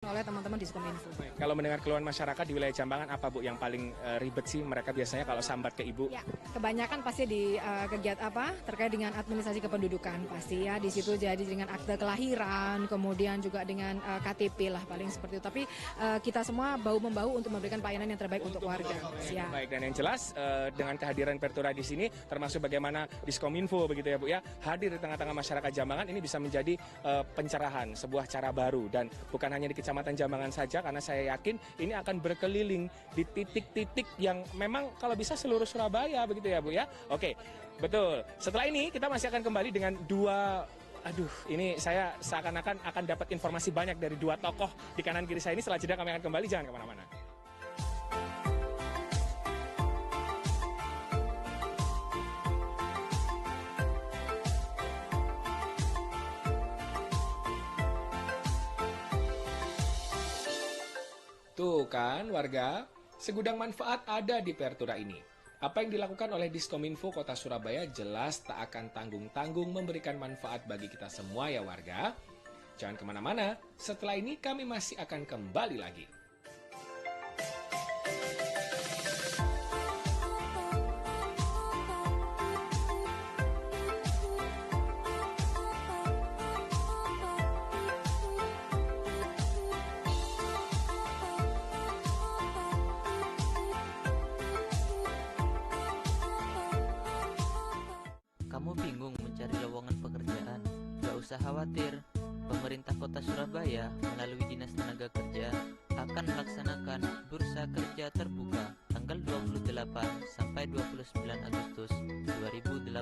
oleh teman-teman di Kominfo. Kalau mendengar keluhan masyarakat di wilayah Jambangan, apa Bu yang paling ribet sih mereka biasanya kalau sambat ke Ibu? Ya, kebanyakan pasti di kegiatan terkait dengan administrasi kependudukan pasti ya, di situ jadi dengan akte kelahiran, kemudian juga dengan KTP lah paling seperti itu. Tapi kita semua bahu-membahu untuk memberikan pelayanan yang terbaik untuk warga. Ya. Baik, dan yang jelas dengan kehadiran Pertura di sini, termasuk bagaimana Diskominfo begitu ya Bu ya, hadir di tengah-tengah masyarakat Jambangan ini bisa menjadi pencerahan, sebuah cara baru, dan bukan hanya di Kecamatan Jambangan saja, karena saya yakin ini akan berkeliling di titik-titik yang memang kalau bisa seluruh Surabaya begitu ya Bu ya. Oke, betul. Setelah ini kita masih akan kembali dengan ini saya seakan-akan akan dapat informasi banyak dari dua tokoh di kanan kiri saya ini. Setelah jeda kami akan kembali, jangan kemana-mana. Tuh kan warga, segudang manfaat ada di Pertura ini. Apa yang dilakukan oleh Diskominfo Kota Surabaya jelas tak akan tanggung-tanggung memberikan manfaat bagi kita semua ya warga. Jangan kemana-mana, setelah ini kami masih akan kembali lagi. Kamu bingung mencari lowongan pekerjaan? Gak usah khawatir, pemerintah kota Surabaya melalui Dinas Tenaga Kerja akan melaksanakan Bursa Kerja Terbuka tanggal 28 sampai 29 Agustus 2018.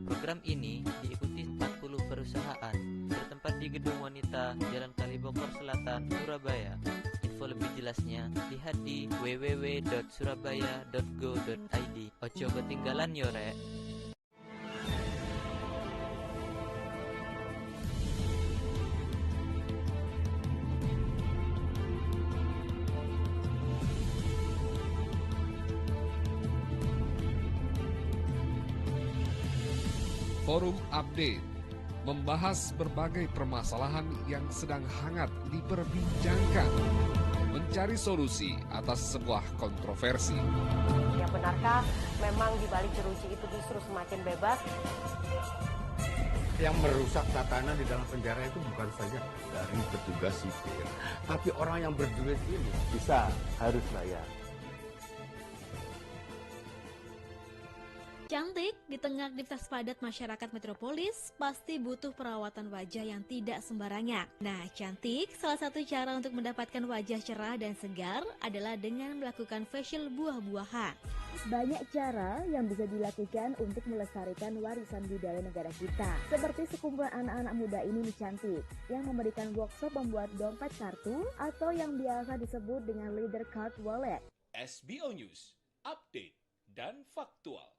Program ini diikuti 40 perusahaan bertempat di Gedung Wanita Jalan Kalibokor Selatan, Surabaya. Info lebih jelasnya lihat di www.surabaya.go.id. Ojo ketinggalan yo rek. Forum Update membahas berbagai permasalahan yang sedang hangat diperbincangkan, mencari solusi atas sebuah kontroversi. Yang benarkah memang di balik jeruji itu justru semakin bebas? Yang merusak tatanan di dalam penjara itu bukan saja dari petugas sipil, tapi orang yang berduit ini harus bayar. Cantik di tengah aktivitas padat masyarakat metropolis pasti butuh perawatan wajah yang tidak sembarangan. Nah, cantik salah satu cara untuk mendapatkan wajah cerah dan segar adalah dengan melakukan facial buah-buahan. Banyak cara yang bisa dilakukan untuk melestarikan warisan budaya negara kita. Seperti sekumpulan anak-anak muda ini nih cantik, yang memberikan workshop membuat dompet kartu atau yang biasa disebut dengan leader card wallet. SBO News, update dan faktual.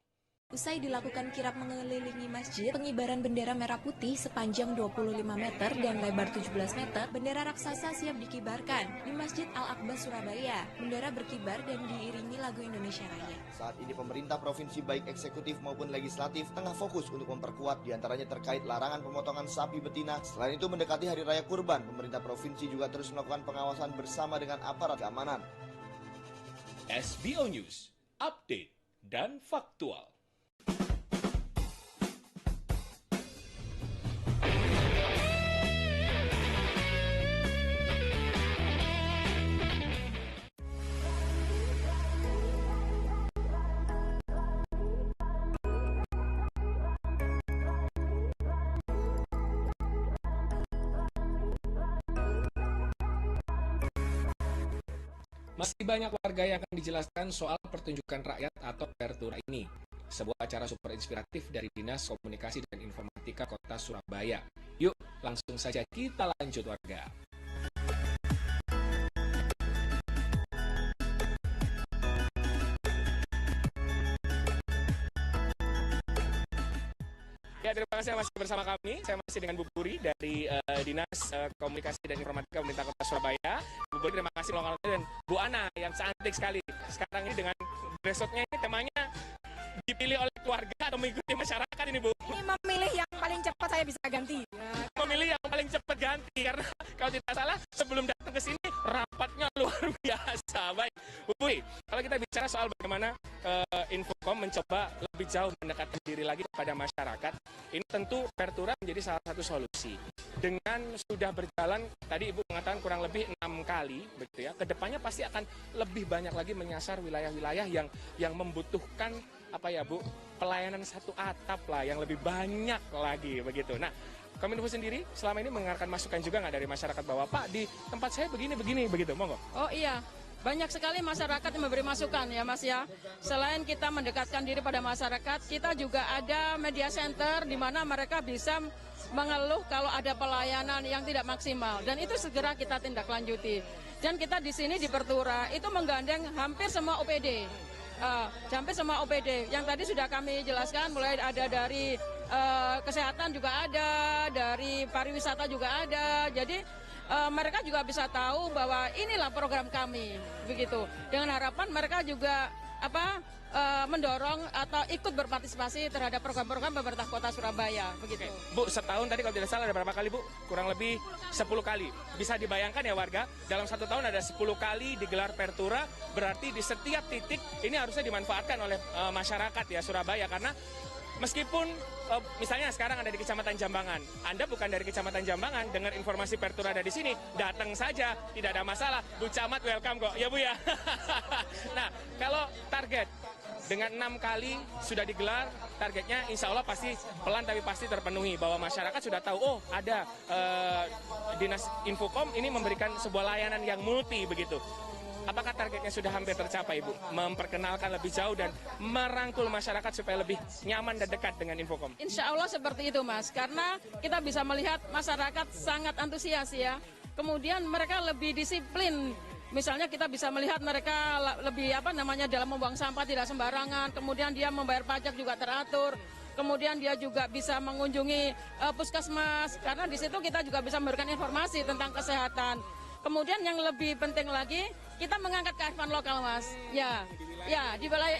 Usai dilakukan kirap mengelilingi masjid, pengibaran bendera merah putih sepanjang 25 meter dan lebar 17 meter, bendera raksasa siap dikibarkan di Masjid Al-Akbar Surabaya. Bendera berkibar dan diiringi lagu Indonesia Raya. Saat ini pemerintah provinsi baik eksekutif maupun legislatif tengah fokus untuk memperkuat diantaranya terkait larangan pemotongan sapi betina. Selain itu mendekati Hari Raya Kurban, pemerintah provinsi juga terus melakukan pengawasan bersama dengan aparat keamanan. SBO News, update dan faktual. Masih banyak warga yang akan dijelaskan soal pertunjukan rakyat atau Pertura ini. Sebuah acara super inspiratif dari Dinas Komunikasi dan Informatika Kota Surabaya. Yuk, langsung saja kita lanjut warga. Ya, terima kasih masih bersama kami. Saya masih dengan Bu Puri dari Dinas Komunikasi dan Informatika Pemerintah Kota Surabaya. Bu Puri, terima kasih dan Bu Ana yang cantik sekali. Sekarang ini dengan dress code-nya ini temanya dipilih oleh keluarga atau mengikuti masyarakat ini, Bu? Ini memilih yang paling cepat saya bisa ganti. Memilih yang paling cepat ganti, karena kalau tidak salah sebelum datang ke sini rapatnya luar biasa. Baik, Bu Pui, kalau kita bicara soal bagaimana Infocom mencoba lebih jauh mendekatkan diri lagi kepada masyarakat, ini tentu Pertura menjadi salah satu solusi. Dengan sudah berjalan, tadi Ibu mengatakan kurang lebih 6 kali, begitu ya, kedepannya pasti akan lebih banyak lagi menyasar wilayah-wilayah yang membutuhkan apa ya Bu, pelayanan satu atap lah, yang lebih banyak lagi begitu. Nah, Kominfo sendiri selama ini mendengarkan masukan juga nggak dari masyarakat bahwa Pak di tempat saya begini begitu, monggo? Oh iya, banyak sekali masyarakat yang memberi masukan ya Mas ya. Selain kita mendekatkan diri pada masyarakat, kita juga ada media center di mana mereka bisa mengeluh kalau ada pelayanan yang tidak maksimal, dan itu segera kita tindak lanjuti. Dan kita di sini di Pertura itu menggandeng hampir semua OPD. Hampir semua OPD yang tadi sudah kami jelaskan, mulai ada dari kesehatan juga ada, dari pariwisata juga ada. Jadi mereka juga bisa tahu bahwa inilah program kami, begitu. Dengan harapan mereka juga mendorong atau ikut berpartisipasi terhadap program-program pemerintah Kota Surabaya, begitu. Bu, setahun tadi kalau tidak salah ada berapa kali, Bu? Kurang lebih 10 kali. Bisa dibayangkan ya warga, dalam 1 tahun ada 10 kali digelar Pertura, berarti di setiap titik ini harusnya dimanfaatkan oleh masyarakat ya Surabaya, karena meskipun misalnya sekarang ada di Kecamatan Jambangan, Anda bukan dari Kecamatan Jambangan, dengar informasi Pertura ada di sini, datang saja, tidak ada masalah. Bu Camat welcome kok, ya Bu ya. Nah, kalau target dengan 6 kali sudah digelar, targetnya insya Allah pasti pelan tapi pasti terpenuhi, bahwa masyarakat sudah tahu, oh ada Dinas Infocom ini memberikan sebuah layanan yang multi begitu. Apakah targetnya sudah hampir tercapai, Bu? Memperkenalkan lebih jauh dan merangkul masyarakat supaya lebih nyaman dan dekat dengan Infocom? Insya Allah seperti itu, Mas. Karena kita bisa melihat masyarakat sangat antusias ya. Kemudian mereka lebih disiplin. Misalnya kita bisa melihat mereka lebih dalam membuang sampah tidak sembarangan. Kemudian dia membayar pajak juga teratur. Kemudian dia juga bisa mengunjungi puskesmas. Karena di situ kita juga bisa memberikan informasi tentang kesehatan. Kemudian yang lebih penting lagi, kita mengangkat kearifan lokal, Mas. Ya, di wilayah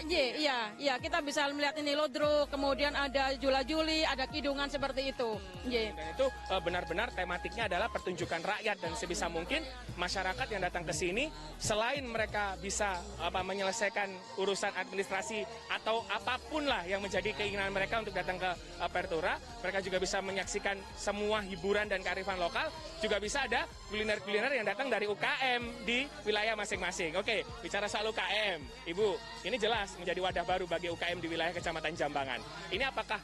ya, kita bisa melihat ini Lodro, kemudian ada Jula-Juli, ada Kidungan seperti itu. Dan itu benar-benar tematiknya adalah pertunjukan rakyat, dan sebisa mungkin masyarakat yang datang ke sini selain mereka bisa menyelesaikan urusan administrasi atau apapun lah yang menjadi keinginan mereka untuk datang ke Pertura, mereka juga bisa menyaksikan semua hiburan dan kearifan lokal, juga bisa ada kuliner-kuliner yang datang dari UKM di wilayah masing-masing. Oke, bicara soal UKM, Ibu, ini jelas menjadi wadah baru bagi UKM di wilayah Kecamatan Jambangan. Ini apakah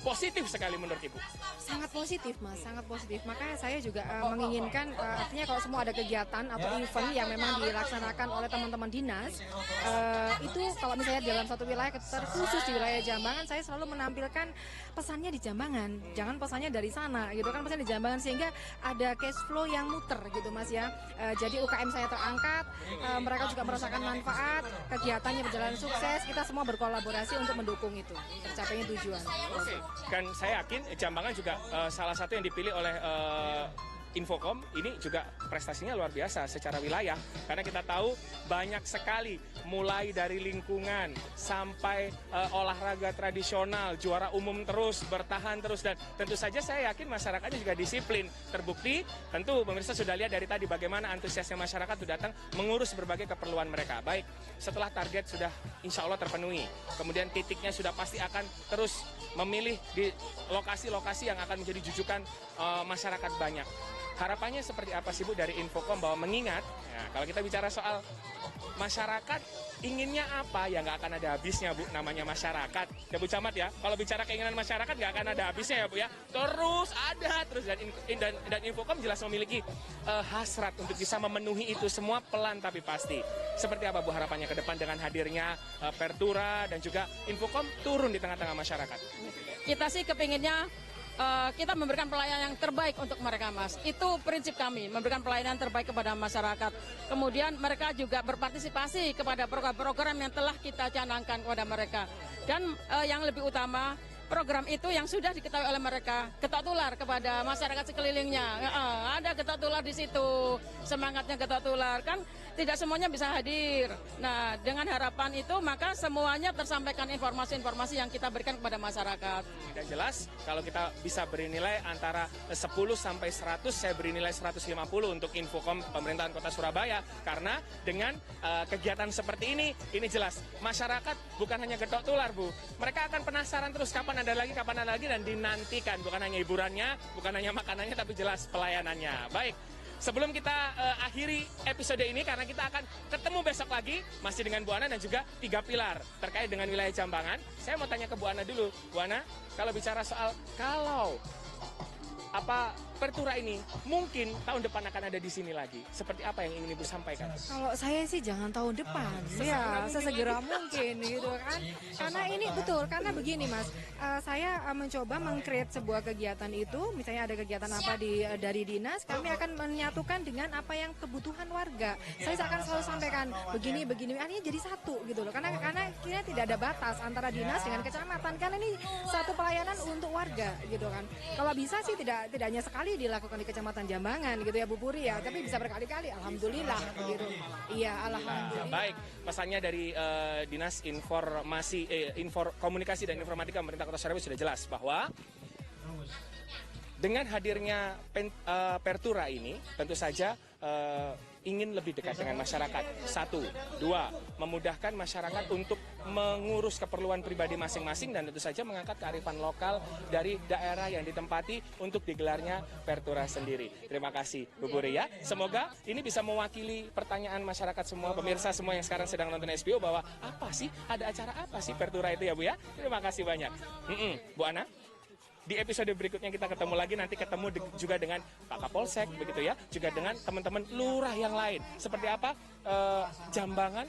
positif sekali menurut Ibu? Sangat positif, Mas, sangat positif. Makanya saya juga menginginkan, artinya kalau semua ada kegiatan atau event yang memang dilaksanakan oleh teman-teman dinas, itu kalau misalnya dalam satu wilayah, terkhusus di wilayah Jambangan, saya selalu menampilkan pesannya di Jambangan, jangan pesannya dari sana, gitu kan, pesannya di Jambangan, sehingga ada cash flow yang muter, gitu Mas ya. Jadi UKM saya terangkat, mereka juga merasakan manfaat, kegiatannya berjalan sukses, kita semua berkolaborasi untuk mendukung itu, tercapainya tujuan. Oke. Kan saya yakin Jambangan juga salah satu yang dipilih oleh Infocom ini juga prestasinya luar biasa secara wilayah, karena kita tahu banyak sekali mulai dari lingkungan sampai olahraga tradisional, juara umum terus, bertahan terus, dan tentu saja saya yakin masyarakatnya juga disiplin. Terbukti tentu pemirsa sudah lihat dari tadi bagaimana antusiasnya masyarakat itu datang mengurus berbagai keperluan mereka. Baik, setelah target sudah insya Allah terpenuhi, kemudian titiknya sudah pasti akan terus memilih di lokasi-lokasi yang akan menjadi jujukan masyarakat banyak. Harapannya seperti apa sih Bu dari Infocom, bahwa mengingat ya, kalau kita bicara soal masyarakat inginnya apa ya nggak akan ada habisnya Bu, namanya masyarakat ya Bu Camat ya. Kalau bicara keinginan masyarakat nggak akan ada habisnya ya Bu ya, terus ada terus, dan Infocom jelas memiliki hasrat untuk bisa memenuhi itu semua pelan tapi pasti. Seperti apa Bu harapannya ke depan dengan hadirnya Pertura dan juga Infocom turun di tengah-tengah masyarakat? Kita sih kepinginnya kita memberikan pelayanan yang terbaik untuk mereka, Mas. Itu prinsip kami, memberikan pelayanan terbaik kepada masyarakat. Kemudian mereka juga berpartisipasi kepada program-program yang telah kita canangkan kepada mereka. Dan yang lebih utama, program itu yang sudah diketahui oleh mereka ketok tular kepada masyarakat sekelilingnya. Ada getak tular di situ, semangatnya getak tular kan tidak semuanya bisa hadir. Nah, dengan harapan itu maka semuanya tersampaikan informasi-informasi yang kita berikan kepada masyarakat. Dan jelas kalau kita bisa beri nilai antara 10 sampai 100, saya beri nilai 150 untuk Infokom pemerintahan Kota Surabaya, karena dengan kegiatan seperti ini jelas masyarakat bukan hanya getok tular, Bu. Mereka akan penasaran terus kapan ada lagi, dan dinantikan bukan hanya hiburannya, bukan hanya makanannya, tapi jelas pelayanannya. Baik. Sebelum kita akhiri episode ini, karena kita akan ketemu besok lagi, masih dengan Bu Ana dan juga 3 pilar terkait dengan wilayah Jambangan. Saya mau tanya ke Bu Ana dulu. Bu Ana, kalau bicara soal Pertura ini mungkin tahun depan akan ada di sini lagi. Seperti apa yang ingin Ibu sampaikan? Kalau saya sih jangan tahun depan, ya sesegera mungkin gitu kan. Karena ini betul, karena begini Mas, saya mencoba meng-create sebuah kegiatan itu, misalnya ada kegiatan apa dari dinas, kami akan menyatukan dengan apa yang kebutuhan warga. Saya akan selalu sampaikan begini, artinya jadi satu gitu loh. Karena kita tidak ada batas antara dinas dengan kecamatan, karena ini satu pelayanan untuk warga gitu kan. Kalau bisa sih tidak hanya sekali dilakukan di Kecamatan Jambangan gitu ya Bu Puri ya, tapi bisa berkali-kali, alhamdulillah gitu. Iya, alhamdulillah. Baik, pesannya dari Dinas Komunikasi dan Informatika Pemerintah Kota Surabaya sudah jelas bahwa dengan hadirnya Pertura ini tentu saja ingin lebih dekat dengan masyarakat. 1, 2, memudahkan masyarakat untuk mengurus keperluan pribadi masing-masing dan tentu saja mengangkat kearifan lokal dari daerah yang ditempati untuk digelarnya Pertura sendiri. Terima kasih Bu Puri ya. Semoga ini bisa mewakili pertanyaan masyarakat semua, pemirsa semua yang sekarang sedang nonton SBO, bahwa apa sih, ada acara apa sih Pertura itu ya Bu ya. Terima kasih banyak. Bu Ana? Di episode berikutnya kita ketemu lagi, nanti ketemu juga dengan Pak Kapolsek begitu ya, juga dengan teman-teman lurah yang lain. Seperti apa Jambangan,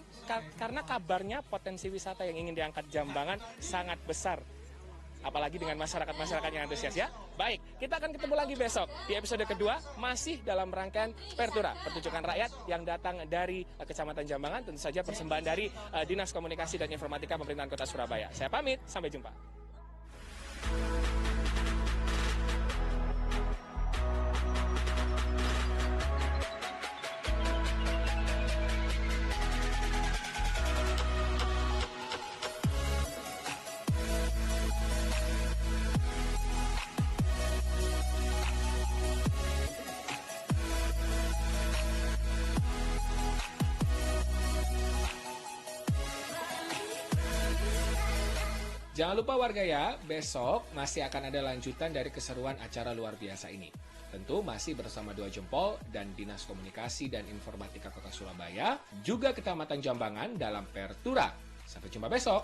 karena kabarnya potensi wisata yang ingin diangkat Jambangan sangat besar. Apalagi dengan masyarakat-masyarakat yang antusias ya. Baik, kita akan ketemu lagi besok di episode kedua, masih dalam rangkaian Pertura, pertunjukan rakyat yang datang dari Kecamatan Jambangan, tentu saja persembahan dari Dinas Komunikasi dan Informatika Pemerintahan Kota Surabaya. Saya pamit, sampai jumpa. Jangan lupa warga ya, besok masih akan ada lanjutan dari keseruan acara luar biasa ini. Tentu masih bersama 2 Jempol dan Dinas Komunikasi dan Informatika Kota Surabaya, juga Kecamatan Jambangan dalam Pertura. Sampai jumpa besok.